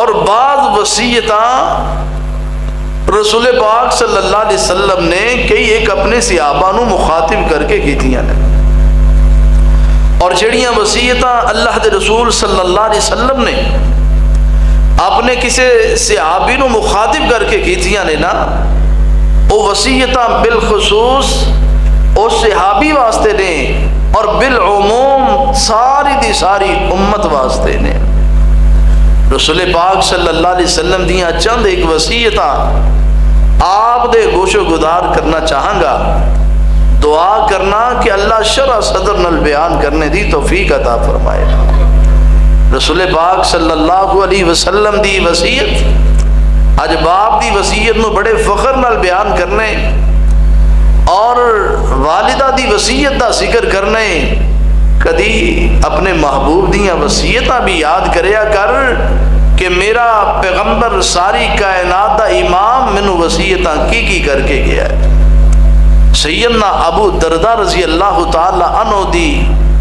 اور بعض وصیتاں رسول پاک صلی اللہ علیہ وسلم نے کئی ایک اپنے صحابہ نو مخاطب کر کے کیتیاں نے، اور جڑیاں وصیتاں اللہ دے رسول صلی اللہ علیہ وسلم نے اپنے کسی صحابی نو مخاطب کر کے کیتیاں نے نا، وہ وصیتاں بالخصوص اس صحابی واسطے نے اور بالعموم ساری دی ساری امت واسطے نے۔ رسول پاک صلی اللہ علیہ وسلم دیاں چند ایک وصیتاں آپ دے گوش و گدار کرنا چاہاں گا، دعا کرنا کہ اللہ شرح صدر نال بیان کرنے دی توفیق عطا فرمائے۔ رسول پاک صلی اللہ علیہ وسلم دی وصیت اج باپ دی وصیت نو بڑے فخر نال بیان کرنے اور والدہ دی وصیت دا ذکر کرنے، کدی اپنے محبوب دیاں وصیتاں بھی یاد کریا کر کہ میرا پیغمبر ساری کائنات دا امام مینوں وصیتاں کی کر کے گیا ہے۔ سیدنا ابو دردہ رضی اللہ تعالی عنہ دی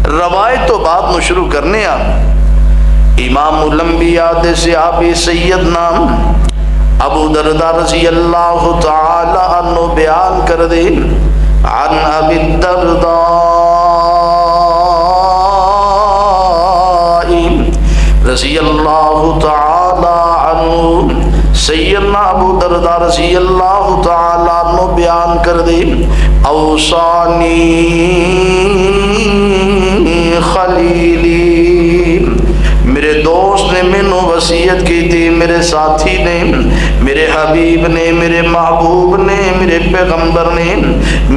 روایت تو بعد نو شروع کرنے امام الانبیاء دے صحابی سیدنا ابو دردہ رضی اللہ تعالی عنہ بیان کر دے، عن ابی الدرداء رضی اللہ تعالی عنہ، سیدنا ابو دردہ رضی اللہ تعالی عنہ بیان کر دے، اوصانی خلیلی، میرے دوست نے مینوں وصیت کی تھی، میرے ساتھی نے، میرے حبیب نے، میرے محبوب نے، میرے پیغمبر نے،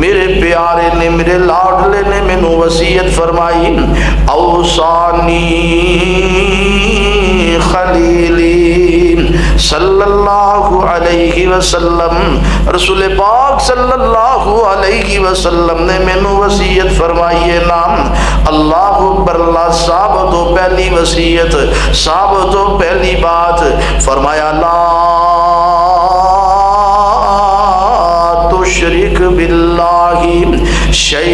میرے پیارے نے، میرے لاڈلے نے مینوں وصیت فرمائی، اوصانی خلیلی صلی اللہ علیہ وسلم، رسول پاک صلی اللہ علیہ وسلم نے مینوں وصیت فرمائی ہے نام اللہ اکبر۔ اللہ صاحب تو پہلی وصیت، صاحب تو پہلی بات فرمایا، لا تشرک باللہ شیئا،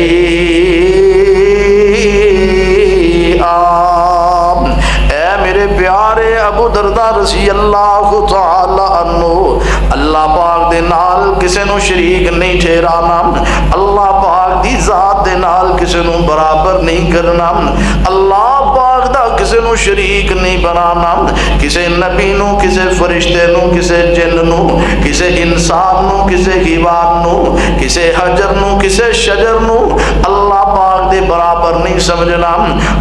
اے میرے پیارے ابو دردہ رضی اللہ تعالی عنہ، اللہ پاک دے نال کسے نو شریک نہیں ٹھہرانا، اللہ پاک دی ذات دے نال کسے نو برابر نہیں کرنا، اللہ پاک دا کسے نو شریک نہیں بنانا، کسے نبی نو، کسے فرشتے نو، کسے جن نو، کسے انسان نو، کسے حیوان نو، کسے حجر نو، کسے شجر نو اللہ پاک دے برابر نہیں سمجھنا۔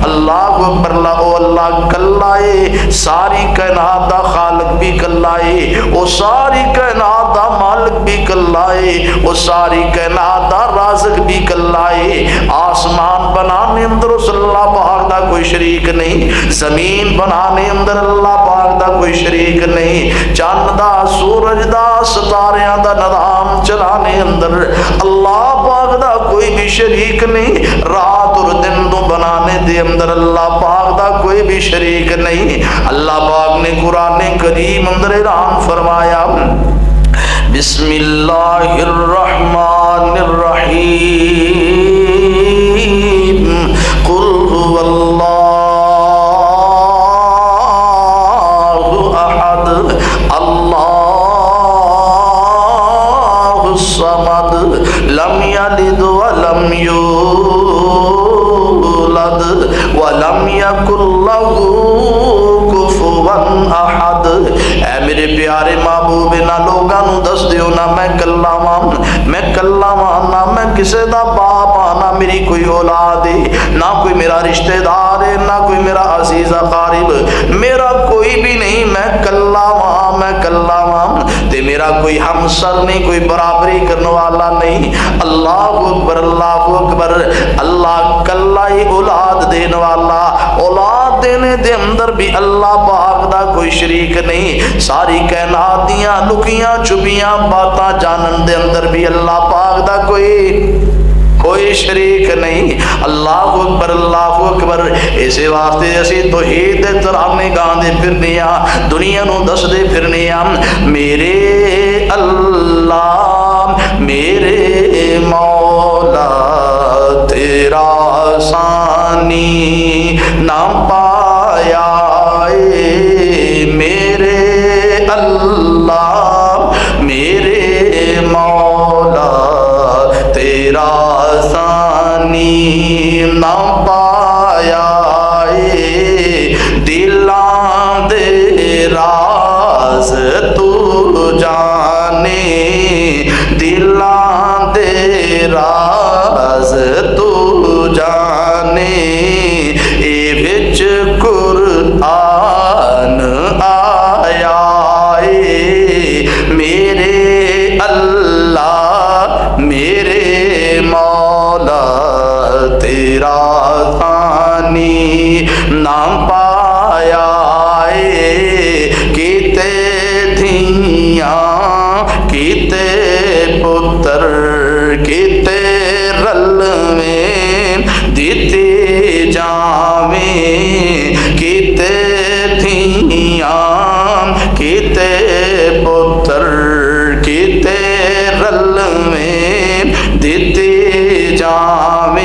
اللہ اکبر، اللہ کلائے، ساری کائنات دا خالق بھی کلائے، وہ ساری کائنات دا مالک بھی کلائے، وہ ساری کائنات دا رازق بھی کلائے۔ آسمان بنانے اندر اس اللہ پاک دا کوئی شریک نہیں، زمین بنانے اندر اللہ پاک دا کوئی شریک نہیں، چاند دا، سورج دا، ستاریاں دا نظام چلانے اندر اللہ پاک دا کوئی بھی شریک نہیں، رات اور دن تو بنانے دے اندر اللہ پاک دا کوئی بھی شریک نہیں۔ اللہ پاک نے قرآن کریم اندر اعلان فرمایا، بسم اللہ الرحمن الرحیم، قل هو اللہ احد اللہ الصمد لم یلد ولم یولد ولم یکن لہ کفوا احد۔ اے میرے پیارے محبوب، نہ لوگاں نو دس دیو نہ میں کلا وان نہ میں کسے دا باپ ہاں، نہ میری کوئی اولاد ہے، نہ کوئی میرا رشتہ دار ہے، نہ کوئی میرا عزیز اقارب، میرا کوئی بھی نہیں، میں کلا وان تے میرا کوئی ہمسر نہیں، کوئی برابری کرنے والا نہیں۔ اللہ اکبر، اللہ اکبر، اللہ کلا ہی اولاد دینے والا، اولاد دینے دے اندر بھی اللہ پاک دا کوئی شریک نہیں، ساری کائنات دیاں لکیاں چھپیاں باتاں جانن دے اندر بھی اللہ پاک دا کوئی شریک نہیں۔ اللہ اکبر، اللہ اکبر، اسی واسطے اسی توحید دے ترانے گاندے پھرنیاں، دنیا نو دس دے پھرنیاں، میرے اللہ میرے مولا تیرا ثانی نہ پایا، میرے اللہ میرے مولا تیرا ثانی نہ پایا دلاں دے راز تو جانے دلاں دے راز تو جانے اے وچ قرآن آیا میرے اللہ میرے مولا تیرا ثانی نہ پایا کیتے دھیاں کیتے پتر کیتے رلویں دیتے جاویں کیتے دھیاں کیتے پتر کیتے رلویں دیتے جاویں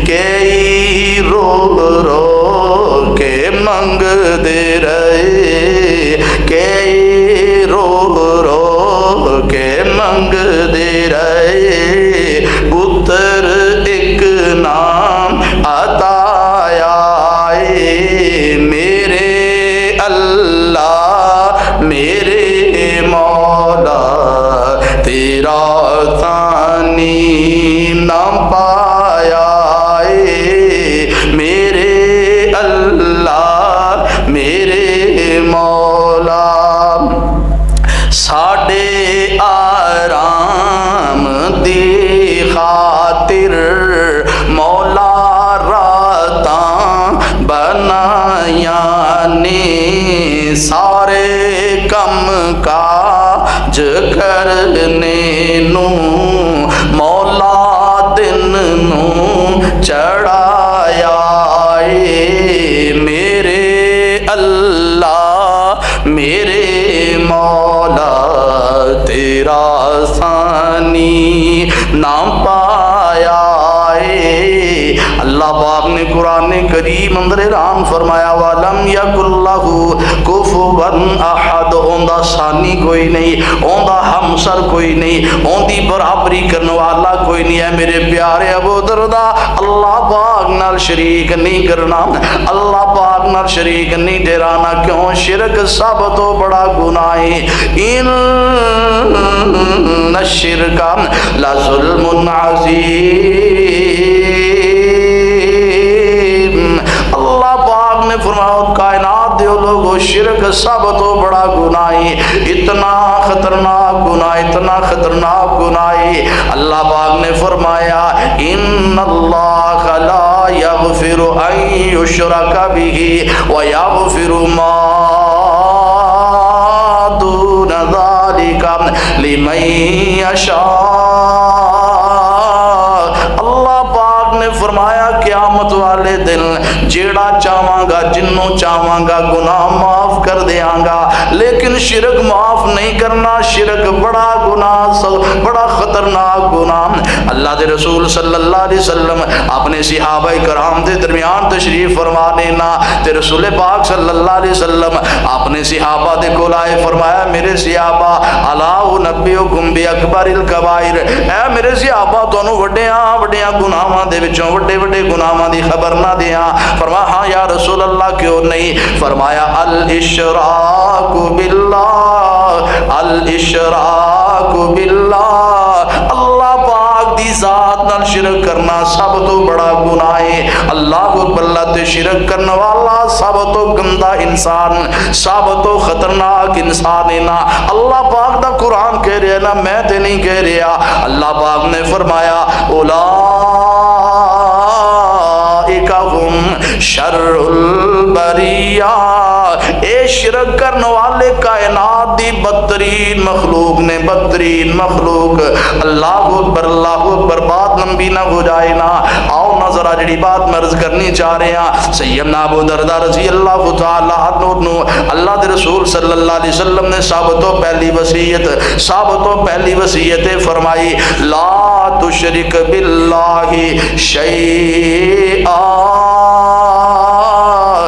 کئی رو رو کے منگ دے رہے کئی رو رو کے منگ دے رہے پتر ایک نام عطایا میرے اللہ میرے مولا تیرا ثانی نہ پایا میرے اللہ میرے مولا ساڈے آرام دی خاطر مولا راتاں بنایاں نے سارے کم کاج کرنے نو مولا دن نو چڑھایا میرے اللہ میرے مولا تیرا ثانی نہ پایا اللہ پاک نے قرآن کریم اندر اعلان فرمایا وَلَمْ يَكُنْ لَهُ كُفُوًا أَحَدٌ اوندا ثانی کوئی نہیں اوندا ہمسر کوئی نہیں اوندی برابری کرنے والا کوئی نہیں ہے میرے پیارے ابو دردہ اللہ پاک نال شریک نہیں کرنا اللہ پاک نال شریک نہیں ٹھہرانا کیوں شرک سب تو بڑا گناہ ہے ان الشرک لظلم عظیم اللہ پاک نے فرمایا کائنات دیو لوگو شرک سب تو بڑا گناہ ہے اتنا خطرناک گناہ اتنا خطرناک گناہ ہے اللہ پاک نے فرمایا ان اللہ لا یغفر ان یشرک بہ ویغفر ما دون ذالک لمن یشاء اللہ پاک نے فرمایا قیامت والے دن جیڑا چاہواں گا جنوں چاہواں گا گناہ معاف کر دیاں گا لیکن شرک معاف نہیں کرنا شرک بڑا گناہ بڑا خطرناک گناہ اللہ دے رسول صلی اللہ علیہ وسلم اپنے صحابہ کرام دے درمیان تشریف فرما دینا تے رسول پاک صلی اللہ علیہ وسلم اپنے صحابہ دے کول آئے فرمایا میرے صحابہ الا انبئکم باکبر الکبائر اے میرے صحابہ تانوں وڈیاں گناہاں دے وچوں وڈے گناہاں دی خبر نہ دیاں فرمایا ہاں یا رسول اللہ کیوں نہیں فرمایا الاشراک باللہ الاشراک باللہ اللہ پاک دی ذات نال شرک کرنا سب تو بڑا گناہ ہے اللہ اکبر اللہ تے شرک کرنے والا سب تو گندا انسان سب تو خطرناک انسان ہے نا اللہ پاک دا قرآن کہہ رہا ہے نا میں تے نہیں کہہ رہا اللہ پاک نے فرمایا شر البریہ اے شرک کرنے والے کائنات دی بدترین مخلوق نے بدترین مخلوق اللہ اکبر بات لمبی نہ ہو جائے نا آؤ نا ذرا جڑی بات مرض کرنی چاہ رہے ہیں سیدنا ابو دردہ رضی اللہ تعالی عنہ اللہ دے رسول صلی اللہ علیہ وسلم نے سب تو پہلی وصیت فرمائی لا تشرک باللہ شیئا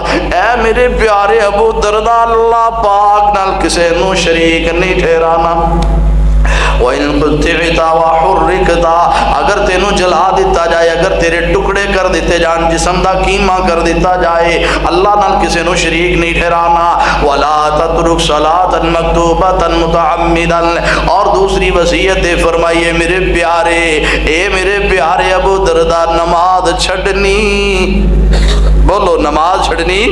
اے میرے پیارے ابو دردہ اللہ پاک نال کسے نو شریک نہیں ٹھہرانا۔ وَإِن قُطِعْتَ وَحُرِّقْتَ اگر تینوں جلا دیتا جائے، اگر تیرے ٹکڑے کر دیتے جان، جسم دا قیمہ کر دیتا جائے، اللہ نال کسے نو شریک نہیں ٹھہرانا۔ وَلَا تَتْرُكْ صَلَاةً مَكْتُوبَةً مُتَعَمِّدًا اور دوسری وصیت فرمائیے میرے پیارے، اے میرے پیارے ابو دردہ، نماز چھڑنی، بولو نماز چھڑنی،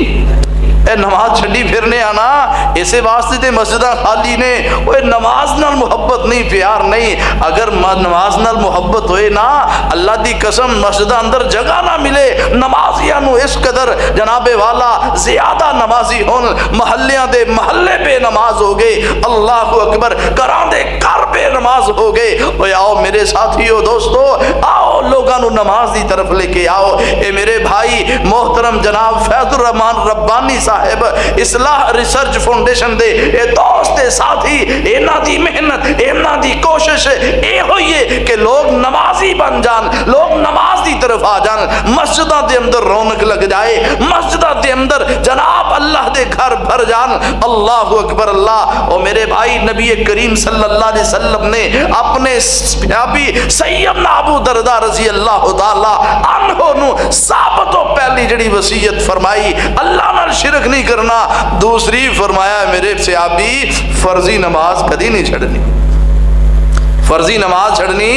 اے نماز چھڑی پھرنے آنا، اسے واسطے تے مسجدہ خالی نے، اوے نماز نال محبت نہیں، پیار نہیں۔ اگر نماز نال محبت ہوئے نا، اللہ دی قسم مسجدہ اندر جگہ نہ ملے، نمازیاں نو اس قدر جناب والا زیادہ نمازی ہون، محلیاں دے محلے بے نماز ہو گئے، اللہ اکبر، کران دے کر بے نماز ہو گئے۔ اوے آؤ میرے ساتھیو دوستو، آؤ لوگاں نو نماز دی طرف لے کے آؤ۔ اے میرے بھائی محترم جناب فیض الرحمان ربانی صاحب اصلاح ریسرچ فاؤنڈیشن دے اے دوست ساتھی، اینا دی محنت، اینا دی کوشش اے ہوئی ہے کہ لوگ نمازی بن جان، لوگ نماز دی طرف آ جان، مسجدہ دے اندر رونق لگ جائے، مسجدہ دے اندر جناب اللہ دے گھر بھر جان۔ اللہ اکبر اللہ۔ اور میرے بھائی نبی کریم صلی اللہ علیہ وسلم نے اپنے صحابی سیدنا ابو دردہ رضی اللہ تعالی عنہ نو ثابت و پہلی جڑی وصیت فرمائی اللہ نال شرک نہیں کرنا، دوسری فرمایا میرے صحابی فرضی نماز کدی نہیں چھڑنی، فرضی نماز چھڑنی۔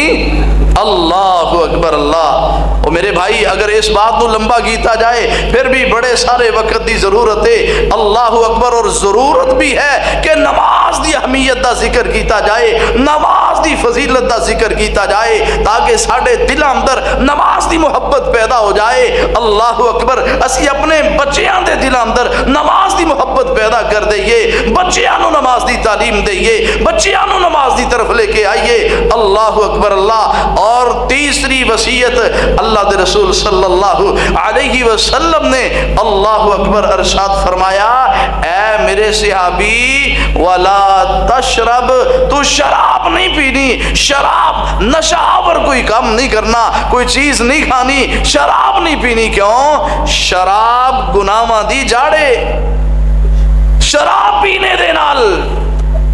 اللہ اکبر اللہ۔ اور میرے بھائی اگر اس بات کو لمبا کیتا جائے پھر بھی بڑے سارے وقت دی ضرورت ہے، اللہ اکبر، اور ضرورت بھی ہے کہ نماز دی اہمیت دا ذکر کیتا جائے، نماز دی فضیلت دا ذکر کیتا جائے تاکہ ساڑھے دل اندر نماز دی محبت پیدا ہو جائے۔ اللہ اکبر، اسی اپنے بچیاں دے دل اندر نماز دی محبت پیدا کر دئیے، بچیاں نو نماز دی تعلیم دئیے، بچیاں نو نماز دی طرف لے کے آئیے۔ اللہ اکبر اللہ۔ اور تیسری وصیت اللہ دے رسول صلی اللہ علیہ وسلم نے اللہ اکبر ارشاد فرمایا، اے میرے صحابی وَلَا تَشْرَبْ، تو شراب نہیں پینی، شراب نشہ پر کوئی کام نہیں کرنا، کوئی چیز نہیں کھانی، شراب نہیں پینی۔ کیوں؟ شراب گناہاں دی جاڑے، شراب پینے دے نال،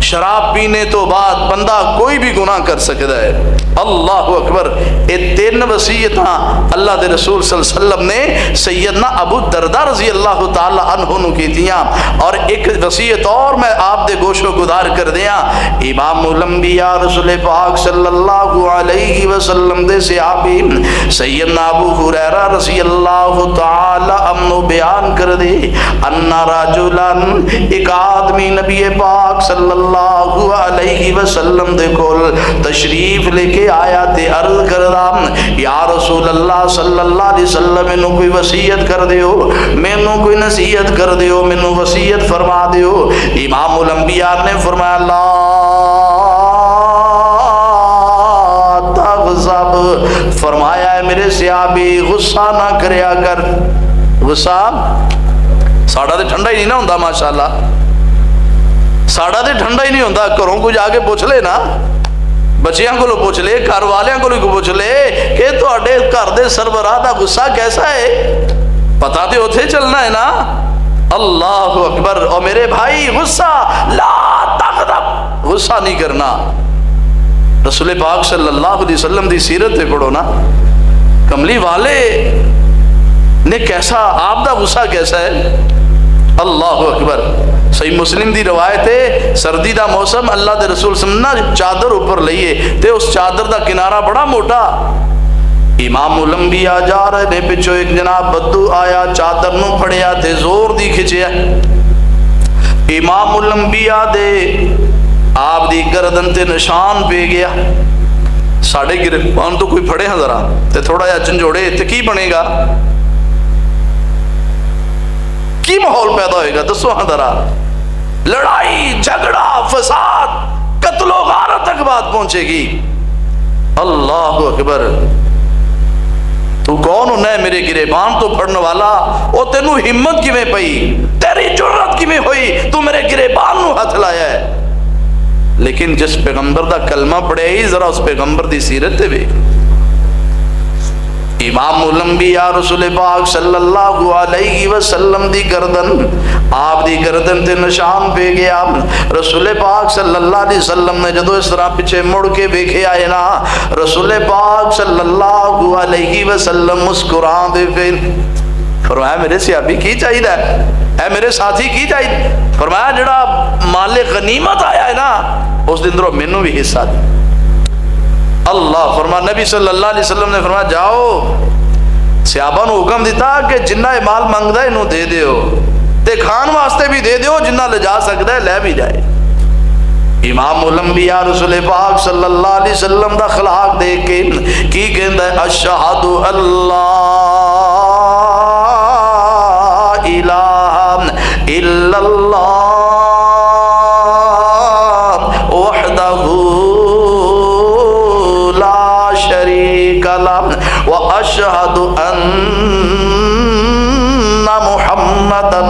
شراب پینے تو بعد بندہ کوئی بھی گناہ کر سکتا ہے۔ اللہ اکبر۔ یہ تین وصیتاں اللہ دے رسول صلی اللہ علیہ وسلم نے سیدنا ابو دردہ رضی اللہ تعالی عنہ نو کی دیاں۔ اور ایک وصیت اور میں آپ دے گوشو گدار کر دیاں، امام الانبیاء رسول پاک صلی اللہ علیہ وسلم دے صحابی سیدنا ابو ہریرہ رضی اللہ تعالی عنہ بیان کر دے، انا رجلن، ایک آدمی نبی پاک صلی اللہ علیہ وسلم دے کول تشریف لے کے آیا تے عرض کردہ، یا رسول اللہ صلی اللہ علیہ وسلم میں نو کوئی وصیت کر دیو، میں نو کوئی نصیحت کر دیو، میں نو وصیت فرما دیو۔ امام الانبیاء نے فرمایا لا تغضب، فرمایا ہے میرے صحابی غصہ نہ کریا کر۔ غصہ ساڑھا دے ٹھنڈا ہی نہیں نہ ہوندہ ماشاءاللہ، ساڑھا دے ٹھنڈا ہی نہیں ہوندہ، کروں کو جا کے پوچھ لے نا، بچیاں کو لو پوچھ لے، گھر والیاں کو لو پوچھ لے کہ تو اڈے گھر دے سربراہ دا غصہ کیسا ہے، پتہ تے اتھے چلنا ہے نا۔ اللہ اکبر۔ اور میرے بھائی غصہ لا تغضب، غصہ نہیں کرنا۔ رسول پاک صلی اللہ علیہ وسلم دی سیرت پہ پڑھو نا، کملی والے نے کیسا، آپ دا غصہ کیسا ہے۔ اللہ اکبر۔ صحیح مسلم دی روایت ہے، سردی دا موسم اللہ دے رسول سمنا چادر اوپر لئیے تے اس چادر دا کنارہ بڑا موٹا، امام الانبیاء جا رہے نے پچھو ایک جناب بدو آیا، چادر نو پھڑیا تے زور دی کھچیا، امام الانبیاء دے آپ دی گردن تے نشان پہ گیا۔ ساڑھے گرفان تو کوئی پھڑے ہیں ذرا تے تھوڑا یا چنجوڑے تے کی بنے گا، کی ماحول پیدا ہوئے گا، دسو ہاں ذرا، لڑائی جھگڑا فساد قتل و غارت تک بات پہنچے گی۔ اللہ اکبر۔ تو کون ہونا ہے میرے گریبان تو پڑھنے والا، او تینو ہمت کی میں پئی، تیری جرت کی میں ہوئی، تو میرے گریبان نو ہاتھ لایا ہے۔ لیکن جس پیغمبر دا کلمہ پڑھے ہی ذرا اس پیغمبر دی سیرت دے بھی، امام الانبیاء رسول پاک صلی اللہ علیہ وسلم دی گردن آپ دی گردن تے نشان پہ گیا. رسول پاک صلی اللہ علیہ وسلم نے جدو اس طرح پیچھے مڑ کے دیکھے آئے نا, رسول پاک صلی اللہ علیہ وسلم مسکران دے پھر فرمایا میرے صحابی کی چاہیے اے میرے ساتھی کی چاہیے. فرمایا جڑا مال غنیمت آیا ہے نا اس دن درو مینوں بھی حصہ دی. اللہ فرما نبی صلی اللہ علیہ وسلم نے فرمایا جاؤ صحابہ نو حکم دیتا کہ جنہ مال منگدا ہے انہوں دے دیو تے کھان واسطے بھی دے دیو, جنہ لے جا سکتا ہے لے بھی جائے. امام الانبیاء رسول پاک صلی اللہ علیہ وسلم دا اخلاق دیکھ کے کی کہندا ہے اشہد اللہ الہ الا اللہ واشہد ان محمدا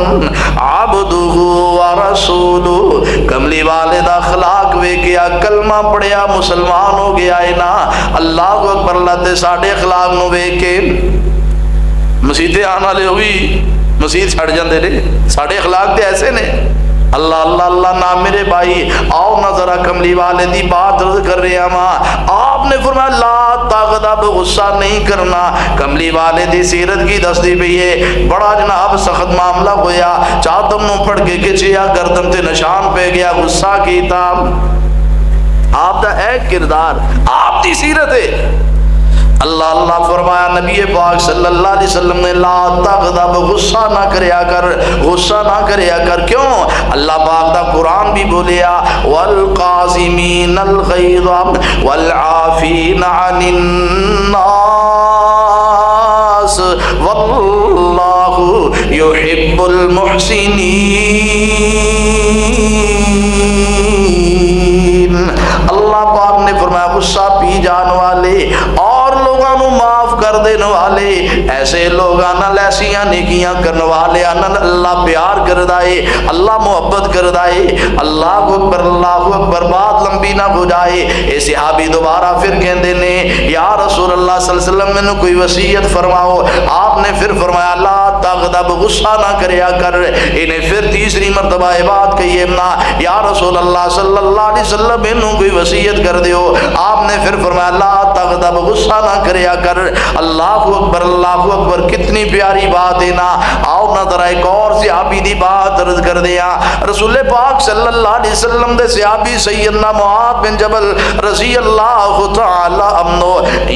عبدہ ورسولہ. کملی والد اخلاق وے کیا کلمہ پڑھیا مسلمان ہو گیا ہے نا. اللہ اکبر. اللہ تے ساڑھے اخلاق نو وے کے مسیحے آنا لے ہوئی مسیح چھڑ جاندے نے. ساڑھے اخلاق تے ایسے نے. اللہ اللہ اللہ نا میرے بھائی آؤ نہ ذرا کملی والے دی بات عرض کر رہے ہیں. آپ نے فرمایا لا تغضب, غصہ نہیں کرنا. کملی والے دی سیرت کی دستی پئی ہے. بڑا جناب سخت معاملہ ہویا, چادر نو پڑھ کے کھچیا گردن تے نشان پہ گیا, غصہ کیتا. آپ دا ایک کردار آپ دی سیرت ہے. اللہ اللہ فرمایا نبی پاک صلی اللہ علیہ وسلم نے لا تغضب, غصہ نہ کریا کر, غصہ نہ کریا کر. کیوں؟ اللہ پاک دا قرآن بھی بولیا والقاسمین الغیظ والعافین عن الناس واللہ یحب المحسنین. اللہ پاک نے فرمایا غصہ پی جان والے اور لوگاں نو معاف کر دینے والے ایسے لوگاں نال ایسیاں نیکیاں کرنے والے اللہ پیار کردائے, اللہ محبت کردائے. اللہ اکبر اللہ اکبر. بات لمبی نہ ہو جائے. اے صحابی دوبارہ پھر کہندے نے یا رسول اللہ صلی اللہ علیہ وسلم میں کوئی وصیت فرماؤ. آپ نے پھر فرمایا لا تغضب, غصہ نہ کریا کر. انہیں پھر تیسری مرتبہ بات کہیے نا یا رسول اللہ صلی اللہ علیہ وسلم میں کوئی وصیت کر دیو. آپ نے پھر فرمایا لا تغضب, غصہ نہ کریا کر. اللہ اکبر اللہ اکبر. کتنی پیاری بات ہے نا. آؤ نہ ذرا ایک اور صحابی دی بات عرض کر دیا. رسول پاک صلی اللہ علیہ وسلم دے صحابی سیدنا معاذ بن جبل رضی اللہ تعالی عنہ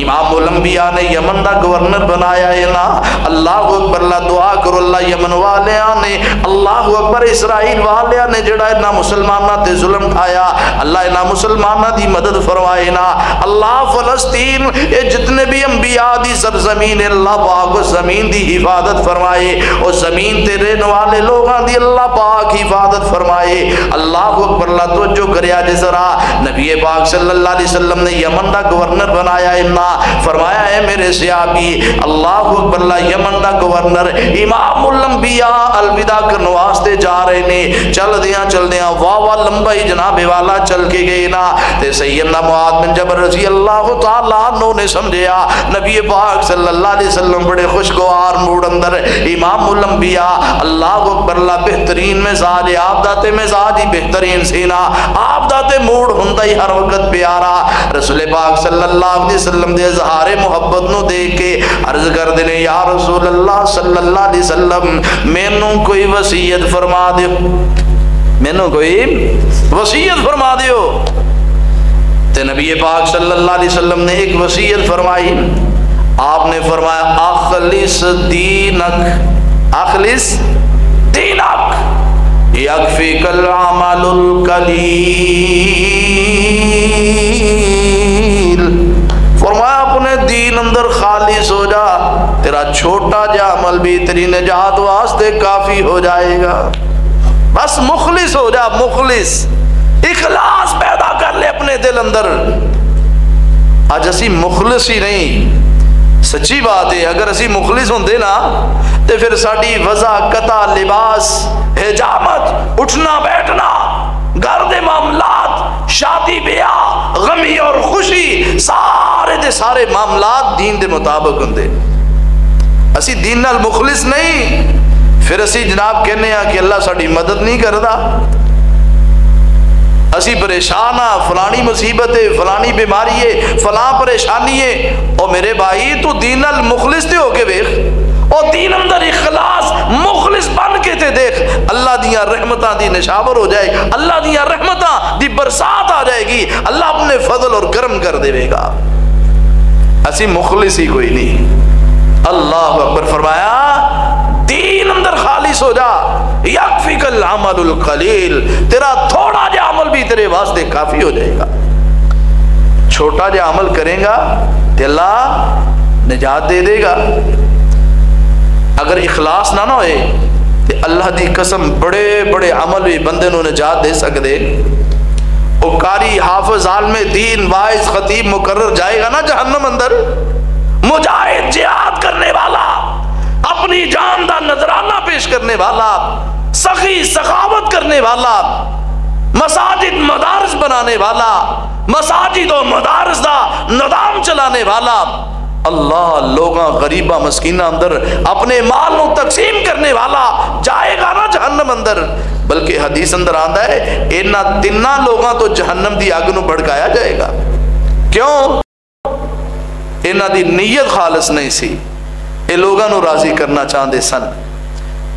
امام الانبیاء نے یمن دا گورنر بنایا ہے نا. اللہ اکبر. اللہ دعا کرو اللہ یمن والیاں نے, اللہ اکبر, اسرائیل والیاں نے جڑا اتنا مسلمانہ تے ظلم کھایا اللہ انہاں مسلمانہ دی مدد فرمائے نا. اللہ فلسطین یہ جتنے بھی انبیاء دی سرزمین اللہ پاک اس زمین دی حفاظت فرمائے. اس زمین تے رہنے والے لوگاں دی اللہ پاک حفاظت فرمائے. اللہ اکبر. اللہ توجہ کریا جس طرح نبی پاک صلی اللہ علیہ وسلم نے یمن دا گورنر بنایا نا. فرمایا ہے میرے صحابی اللہ اکبر. اللہ یمن دا گورنر امام الانبیاء الوداع کرنے واسطے جا رہے نے. چل دیاں واہ واہ لمبا ہی جناب والا چل کے گئے نا. تے سیدنا معاذ بن جبل رضی اللہ تعالیٰ عنہ نے سمجھیا نبی پاک صلی اللہ علیہ وسلم بڑے خوشگوار موڈ اندر امام الانبیاء اللہ اکبر. اللہ بہترین مزاج, آپ داتے مزاج ہی بہترین سینا, آپ داتے موڈ ہندہ ہی ہر وقت پیارا. رسول پاک صلی اللہ علیہ وسلم دے اظہار محبت نو دیکھ کے عرض کر دینے یا رسول اللہ صلی اللہ علیہ وسلم مینوں کوئی وصیت فرما دیو, مینوں کوئی وصیت فرما دیو. تے نبی پاک صلی اللہ علیہ وسلم نے ایک وصیت فرمائی. آپ نے فرمایا اخلص دینک, اخلص دینک یکفیک العمل القلیل. فرمایا اپنے دین اندر خالص ہو جا, تیرا چھوٹا جا عمل بھی تیری نجات واسطے کافی ہو جائے گا. بس مخلص ہو جا, مخلص, اخلاص پیدا کر لے اپنے دل اندر. آج اسی مخلص ہی نہیں. سچی بات ہے اگر اسی مخلص ہوندے نا تے پھر ساڑی وضع قطع لباس حجامت اٹھنا بیٹھنا گھر دے معاملات شادی بیاہ غمی اور خوشی سارے دے سارے معاملات دین دے مطابق ہوندے. اسی دین نال مخلص نہیں، پھر اسی جناب کہنے ہیں کہ اللہ ساڑی مدد نہیں کردا، اسی پریشان ہاں، فلانی مصیبت ہے، فلانی بیماری ہے، فلاں پریشانی ہے۔ او میرے بھائی تو دین نال مخلص تے ہو کے دیکھ، او دین اندر اخلاص مخلص بن کے تے دیکھ، اللہ دیاں رحمتاں دی نشاور ہو جائے، اللہ دیاں رحمتاں دی برسات آ جائے گی، اللہ اپنے فضل اور کرم کر دے گا۔ اسی مخلص ہی کوئی نہیں۔ اللہ اکبر فرمایا دین اندر خالص ہو جا، یکفیک العمل القلیل، تیرا تھوڑا جا عمل بھی تیرے واسطے کافی ہو جائے گا۔ چھوٹا جا عمل کریں گا تو اللہ نجات دے دے گا۔ اگر اخلاص نہ ہوئے تو اللہ دی قسم بڑے بڑے عمل بھی بندے نو نجات دے سکتے۔ او قاری حافظ عالم دین واعظ خطیب مقرر جائے گا نا جہنم اندر، مجاہد جہاد کرنے والا، اپنی جان دا نذرانہ پیش کرنے والا، سخی سخاوت کرنے والا، مساجد مدارس بنانے والا، مساجد و مدارس دا نظام چلانے والا، اللہ لوگاں غریبہ مسکینہ اندر اپنے مال نو تقسیم کرنے والا جائے گا نا جہنم اندر۔ بلکہ حدیث اندر آندا ہے اینا تنہ لوگاں تو جہنم دی آگ نو بھڑکایا جائے گا۔ کیوں؟ اینا دی نیت خالص نہیں سی، اے لوگاں نو راضی کرنا چاہندے سن،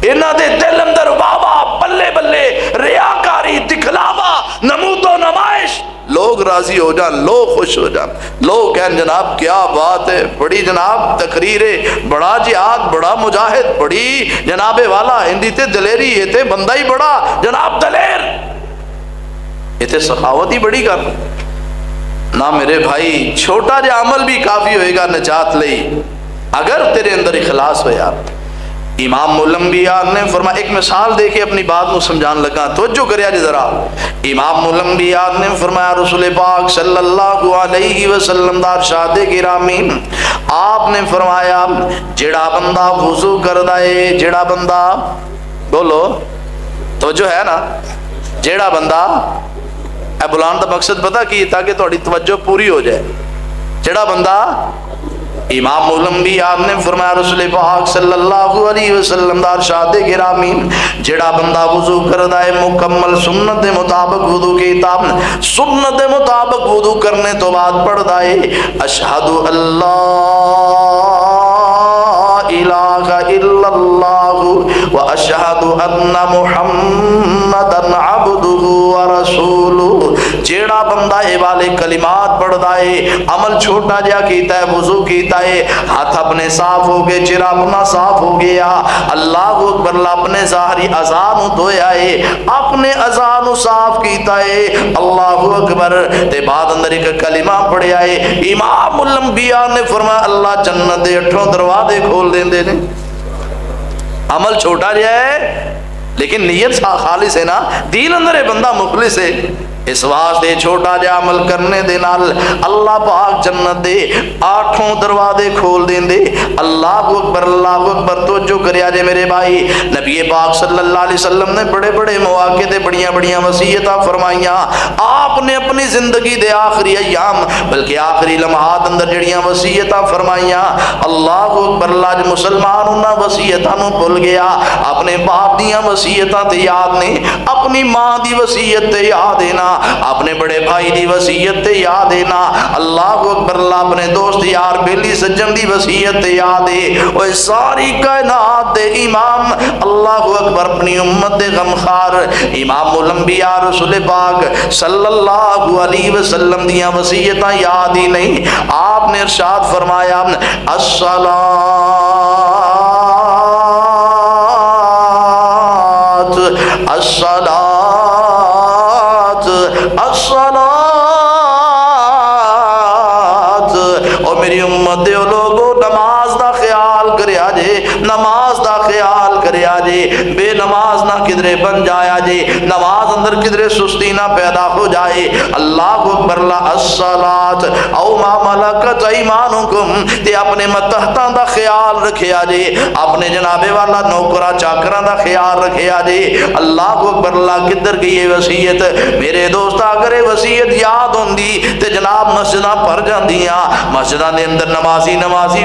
اینا دے دل اندر بابا بلے بلے ریاکاری دکھلاوا نمود و نمائش، لوگ راضی ہو جان، لوگ خوش ہو جان، لوگ کہیں جناب کیا بات ہے، بڑی جناب تقریر ہے، بڑا جہاد، بڑا مجاہد، بڑی جناب والا ہندی تے دلیری، یہ تے بندہ ہی بڑا جناب دلیر، یہ تے سخاوت ہی بڑی کر۔ نہ میرے بھائی چھوٹا جا عمل بھی کافی ہوئے گا نجات لئی، اگر تیرے اندر اخلاص ہویا۔ امام مولمبیا نے فرمایا، ایک مثال دے کے اپنی بات کو سمجھان لگا، توجہ کریا جی ذرا۔ امام مولمبیا نے فرمایا رسول پاک صلی اللہ علیہ وسلم دا ارشاد گرامی، آپ نے فرمایا جڑا بندہ وضو کردا ہے، جڑا بندہ، بولو توجہ ہے نا، جڑا بندہ، اے بلان دا مقصد پتا کی تاکہ تھوڑی توجہ پوری ہو جائے، جڑا بندہ، امام الانبیاء نے فرمایا رسول پاک صلی اللہ علیہ وسلم دا ارشاد گرامی، جڑا بندہ وضو کردا ہے مکمل سنت دے مطابق وضو کیتا، سنت دے مطابق وضو کرنے تو بعد پڑھدا ہے اشہد اللہ الہ الا اللہ و اشہد ان محمدن عبدہ و رسولہ، جیڑا بندہ اے والے کلمات پڑھدا ہے، عمل چھوٹا جا کیتا ہے، وضو کیتا ہے، ہاتھ اپنے صاف ہو گئے، چہرہ اپنا صاف ہو گیا، اللہ اکبر، اپنے ظاہری اذان دھویا ہے، اپنے اذان صاف کیتا ہے، اللہ اکبر، تے بعد اندر ایک کلمہ پڑھیا ہے، امام الانبیاء نے فرمایا اللہ جنت دے 8 دروازے کھول دیں دے نے۔ عمل چھوٹا جائے لیکن نیت خالص ہے نا، دین اندر ہے بندہ مخلص ہے، اس واسطے چھوٹا جا عمل کرنے دے نال اللہ پاک جنت دے 8 دروازے کھول دیں دے۔ اللہ اکبر، اللہ اکبر، توجہ کریا جے میرے بھائی، نبی پاک صلی اللہ علیہ وسلم نے بڑے بڑے مواقع تے بڑیاں بڑیاں وصیتاں فرمائیاں، آپ نے اپنی زندگی دے آخری ایام بلکہ آخری لمحات اندر جڑیاں وصیتاں فرمائیاں، اللہ اکبر، اللہ جے مسلمان انہاں وصیتاں نو بھول گیا، اپنے باپ دیاں وصیتاں تے یاد نہیں، اپنی ماں دی وصیت تے یاد ہے نا، اپنے بڑے بھائی دی وصیت تے یاد ہے نا، اللہ اکبر، اللہ اپنے دوست یار بیلی سجن دی وصیت تے یاد ہے، وہ ساری کائنات دے امام اللہ اکبر، اپنی امت دے غمخار امام الانبیاء رسول پاک صلی اللہ علیہ وسلم دیاں وصیتاں یاد ہی نہیں، آپ نے ارشاد فرمایا اور میری امت دے لوگوں نماز دا خیال کرے آجے، نماز دا خیال کرے آجے، بے نماز نہ کدرے بن جایا جے، نماز اندر کدرے سستی نہ پیدا ہو جائے، اللہ اکبر، اللہ الصلاۃ او ما ملکت ایمانکم، تے اپنے متحتاں دا خیال رکھے آجے، اپنے جناب والا نوکرا چاکراں دا خیال رکھے آجے، اللہ اکبر، اللہ کدھر گئی وصیت، میرے دوست اگر وصیت یاد ہوندی تے جناب مسجداں بھر جاندیاں، مسجداں دے اندر نمازی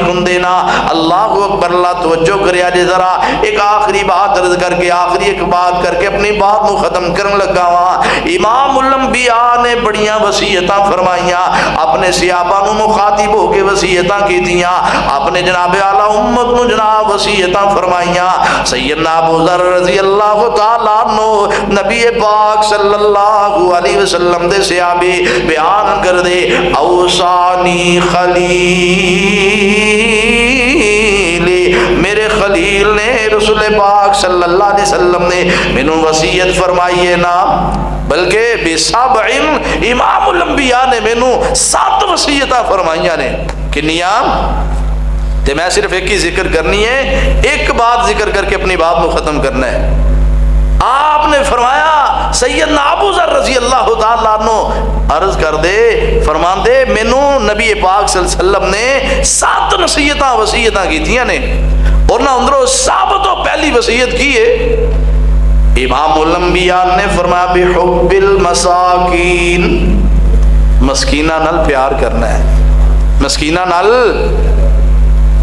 ہوندے نا۔ اللہ اکبر، اللہ توجہ کریا جے ذرا ایک آخری بات عرض کر کے، آخری ایک بات کر کے اپنی بات کو ختم کرن لگا وا۔ امام الانبیاء نے بڑیاں وصیتاں فرمائیاں، اپنے صحابہ نو مخاطب ہو کے وصیتاں کیتیاں، اپنے جناب اعلی امت نو جناب وصیتاں فرمائیاں۔ سیدنا ابو ذر رضی اللہ تعالیٰ عنہ نبی پاک صلی اللہ علیہ وسلم دے صحابی بیان کر دے، اوصانی خلیلی، میرے خلیل نے رسول پاک صلی اللہ علیہ وسلم نے مینوں وصیت فرمائی ہے نا، بلکہ بسبع، امام الانبیاء نے مینوں 7 وصیتاں فرمائیاں نے۔ کنیاں؟ تے میں صرف ایک ہی ذکر کرنی ہے، ایک بات ذکر کر کے اپنی بات کو ختم کرنا ہے۔ آپ نے فرمایا، سیدنا ابو ذر رضی اللہ تعالیٰ عنہ عرض کر دے، فرمان دے مینوں نبی پاک صلی اللہ علیہ وسلم نے 7 نصیحتاں وصیتاں کیتیاں نے، اور نہ اندروں سب تو پہلی وصیت کی ہے، امام الانبیاء نے فرمایا بحب المساکین، مسکینہ نال پیار کرنا ہے، مسکینہ نال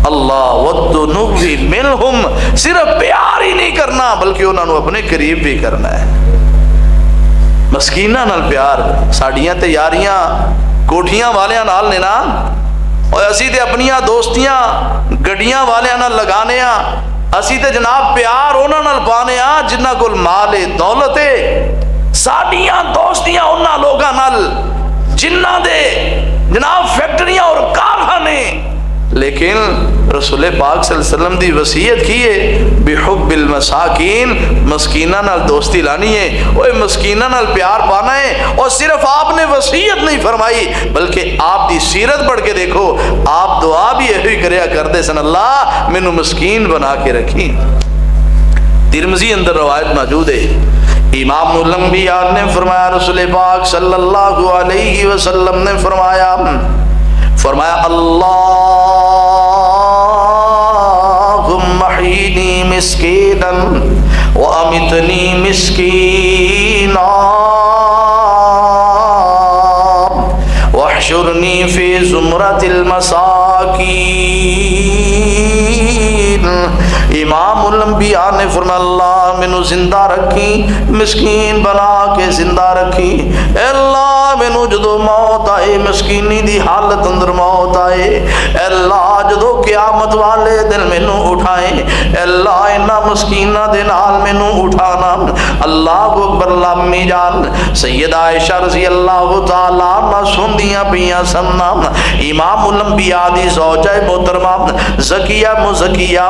اللہ وَدُّنُوِّ مِنْهُمْ، صرف پیار ہی نہیں کرنا بلکہ انہوں نے اپنے قریب بھی کرنا ہے۔ مسکینہ نال پیار، ساڑیاں تیاریاں کوٹھیاں والیاں نال لینا، اور اسی تے اپنیاں دوستیاں گڑیاں والیاں نال لگانے ہاں، اسی تے جناب پیار انہاں نال پانے ہاں جنہاں کول مال دولت ہے، ساڑیاں دوستیاں انہاں لوگاں نال جنہاں دے جناب فیکٹریاں اور کارخانے، لیکن رسول پاک صلی اللہ علیہ وسلم دی وصیت کی ہے بحب المساکین، مسکینہ نال دوستی لانی ہے، اوہ مسکینہ نال پیار پانا ہے۔ اور صرف آپ نے وصیت نہیں فرمائی بلکہ آپ دی سیرت پڑھ کے دیکھو، آپ دعا بھی یہی کریا کرتے سن، اللہ مینوں مسکین بنا کے رکھی۔ ترمذی اندر روایت موجود ہے، امام الانبیاء نے فرمایا، رسول پاک صلی اللہ علیہ وسلم نے فرمایا اللہم احیینی مسکینا وامتنی مسکینا واحشرنی فی زمرۃ المساکین۔ امام الانبیاء نے فرمایا، اللہ مینوں زندہ رکھی، مسکین بنا کے زندہ رکھی، اے اللہ مینوں جدو موت آئے، مسکینی دی حالت اندر موت آئے، اے اللہ جدو قیامت والے دن مینوں اٹھائے، اے اللہ انہاں مسکینہ دے نال مینوں اٹھانا۔ اللہ اکبر، امی جان سیدہ عائشہ رضی اللہ تعالیٰ عنہ سندیاں پیاں سننا، امام الانبیاء دی زوجہ محترمہ زکیہ مزکیہ،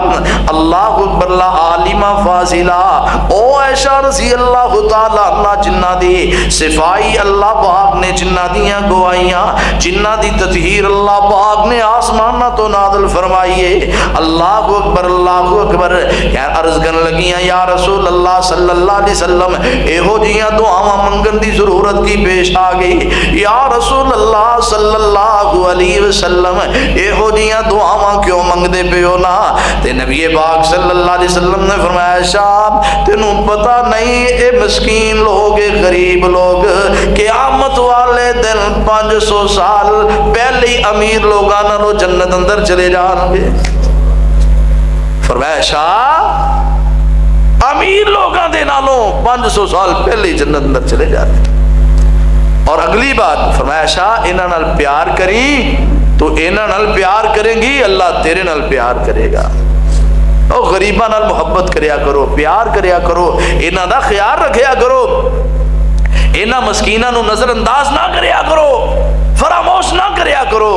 اللہ اکبر، عالمہ فاضلہ، او عائشہ رضی اللہ تعالیٰ عنہ جنہ دی صفائی اللہ پاک نے، جنہ دیاں گوائیاں، جنہ دی تطہیر اللہ پاک نے آسمانہ تو نازل فرمائیے۔ اللہ اکبر، اللہ اکبر، عرض کرنے لگیاں، یا رسول اللہ صلی اللہ علیہ وسلم ایہو جیاں دعاواں منگن دی ضرورت کی پیش آ گئی، یا رسول اللہ صلی اللہ علیہ وسلم ایہو جیاں دعاواں کیوں منگ دے پیو نا؟ تے نبی پاک صلی اللہ علیہ وسلم نے فرمایا، شام تینوں پتہ نہیں اے مسکین لوگ، اے غریب لوگ قیامت والے دن 500 سال پہلے ہی امیر لوگاں نالوں جنت اندر چلے جان گے۔ فرمایا شاہ امیر لوگاں دے نالوں 500 سال پہلے ہی جنت اندر چلے جاتے۔ اور اگلی بات فرمایا شاہ انہاں نال پیار کری تو انہاں نال پیار کریں گی، اللہ تیرے نال پیار کرے گا۔ او غریباں نال محبت کریا کرو، پیار کریا کرو، انہاں دا خیال رکھیا کرو، انہاں مسکیناں نو نظر انداز نہ کریا کرو، فراموش نہ کریا کرو۔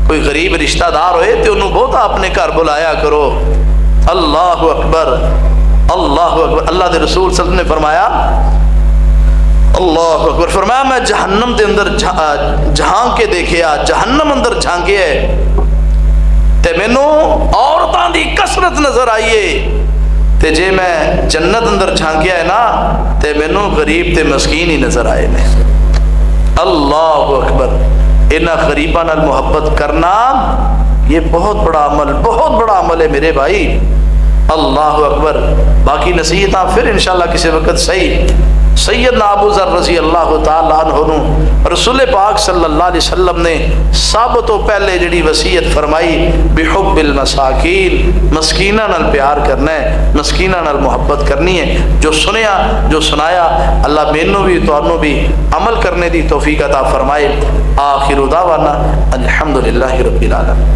کوئی غریب رشتہ دار ہوئے تو انہوں بہت اپنے گھر بلایا کرو۔ اللہ اکبر، اللہ اکبر، اللہ دے رسول صلی اللہ علیہ وسلم نے فرمایا، اللہ اکبر، فرمایا میں جہنم دے اندر جھانک کے دیکھیا، جہنم اندر جھانکے ہے تے مینوں عورتاں دی کثرت نظر آئیے، تے جے میں جنت اندر جھانکیا ہے نا تے مینوں غریب تے مسکین ہی نظر آئے نے۔ اللہ اکبر، انہاں غریباں نال محبت کرنا یہ بہت بڑا عمل، بہت بڑا عمل ہے میرے بھائی۔ اللہ اکبر. باقی نصیحتاں پھر انشاءاللہ کسی وقت صحیح. سیدنا ابو ذر رضی اللہ تعالیٰ عنہ رسول پاک صلی اللہ علیہ وسلم نے سب تو پہلے جڑی وصیت فرمائی بحب المساکین، مسکینہ نال پیار کرنا ہے، مسکینہ نال محبت کرنی ہے. جو سنیا جو سنایا اللہ مینوں بھی تانوں بھی عمل کرنے دی توفیق عطا فرمائے. آخر دعوانا الحمدللہ رب العالمین.